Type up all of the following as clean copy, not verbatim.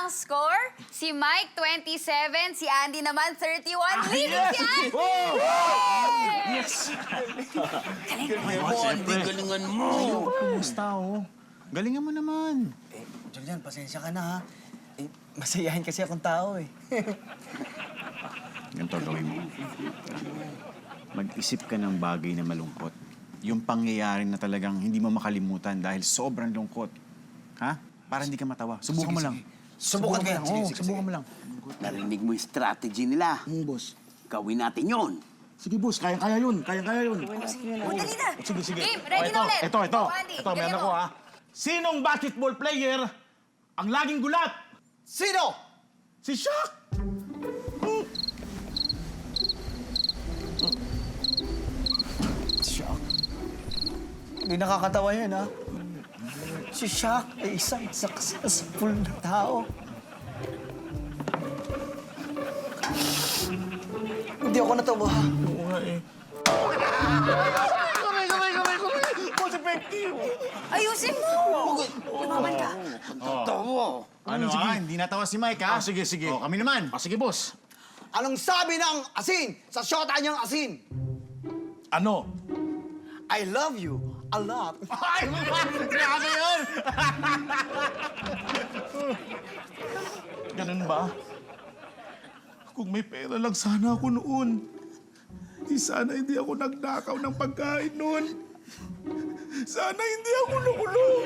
ang score. Si Mike, 27. Si Andy naman, 31. Leading si Andy! Yes! Galingan mo, Andy, galingan mo. Kumusta, oh? Galingan mo naman. Julian, pasensya ka na, ha? Masayahin kasi akong tao, eh. Ganito gawin mo. Mag-isip ka ng bagay na malungkot. Yung pangyayari na talagang hindi mo makalimutan dahil sobrang lungkot. Ha? Para hindi ka matawa. Subukan mo lang. Subukan ko yan. Oo, subukan mo lang. Narinig mo yung strategy nila. Boss. Gawin natin yon. Sige, boss. Kayang-kaya yun. Kayang-kaya yun. O, dali na. Sige, sige. Game, ready na ulit. Ito. O, Andy, Ito, meron galingan ako, mo. ha. Sinong basketball player ang laging gulat? Sino? Si Shaq! Shaq. Hindi nakakatawa yan, ha? Si Shaq ay isang successful na tao. Hindi ako natawa. Oo nga, eh. Kamay! Boss, effective! Ayusin mo. Lumaban ka. Tawa. Ano hindi natawa si Mike, ha? Sige. O, kami naman. Sige, boss. Anong sabi ng asin sa syota niyang asin? Ano? I love you a lot. Ay! Grabe yun! Ganun ba? Kung may pera lang sana ako noon. Sana hindi ako nagnakaw ng pagkain noon. Sana hindi ako nakulong.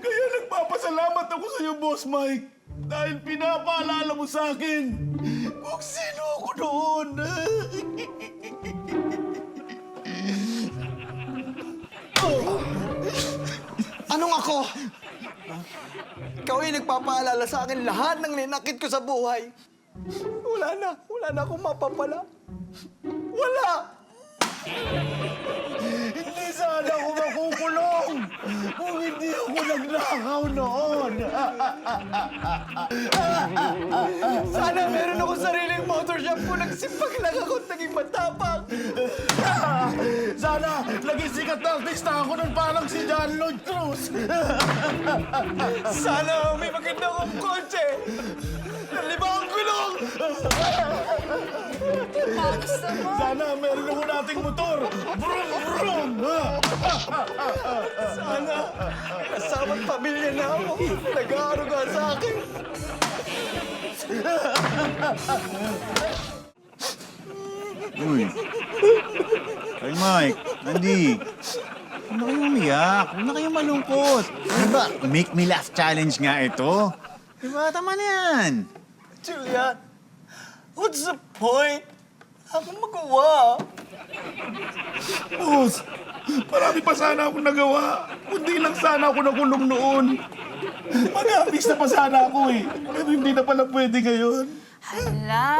Kaya nagpapasalamat ako sa iyo, Boss Mike. Dahil pinapaalala mo sa akin kung sino ako noon. Anong ako? Ikaw ay nagpapaalala sa akin lahat ng linakit ko sa buhay. Wala na akong mapapala. Wala! Hindi sana ako makukulong kung hindi ako nagnakaw noon. Sana meron ako sariling motor shop kung nagsipag lang ako at naging matapang. Sana naging sikat na artista ako nun parang si John Lloyd Cruz. Sana may maganda akong kotse. Nalimang gulong! Pangis naman. Sana meron ako nating motor. Brum, brum! Sana kasama't pamilya na ako. Nag-aaruga sa akin. Uy. Ay, Mike. Andy. Huwag na kayong umiyak. Huwag na kayong malungkot. Diba, make me laugh challenge nga ito. Diba, tama na yan. Julian, what's the point? Akong magawa. Boss, marami pa sana akong nagawa. Kundi lang sana ako nakulong noon. Mag-aabis na pa sana ako eh. Pero hindi na pala pwede ngayon. Hala.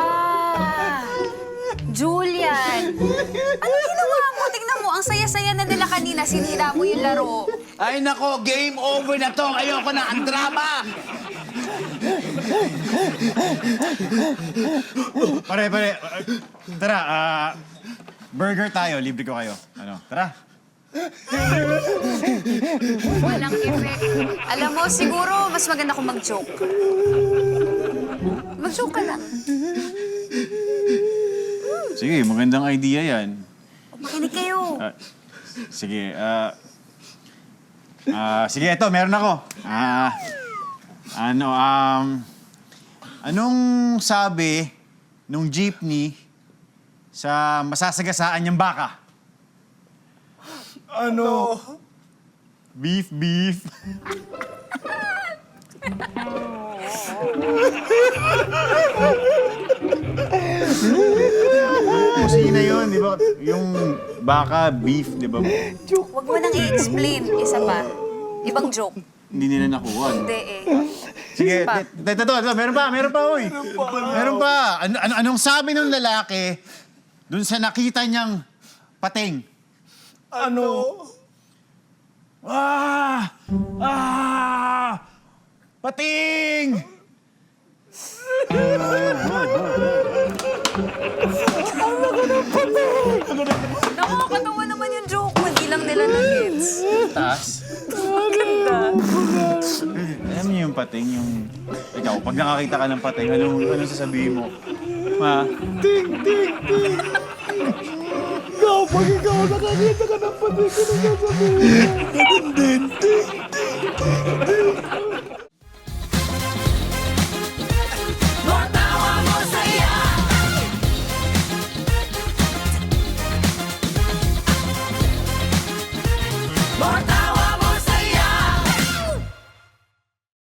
Julian, ano ginawa mo? Tingnan mo, ang saya-saya na nila kanina. Sinira mo yung laro. Ay nako, game over na to. Ayoko na, ang drama. Pare. Tara, burger tayo. Libre ko kayo. Ano, tara. Walang effect. Alam mo, siguro mas maganda kung mag-joke. Mag-joke ka lang. Sige, magandang idea yan. Makinig kayo. Sige, sige, ito, meron ako. Anong sabi nung jeepney sa masasagasaan niyang baka? Ano? Beef. Kusina yun, di ba? Yung baka, beef, di ba? Huwag mo nang i-explain. Isa pa. Ibang joke. Hindi nila nakuha. No? Hindi eh. Sige, Isa pa. ito, meron pa, uy. Meron pa. Anong sabi ng lalaki dun sa nakita niyang pating? Ano? Pating! Nakakatawa naman yung joke mo. Hindi lang nila na-gets. Taas. Ganda. Alam niyo, yung pating, yung... Ikaw, pag nakakita ka ng pating, anong sasabihin mo? Ha? Ting, ting, ting. Ikaw, pag ikaw nakakita ka ng pating, ano sasabihin? Ganun din.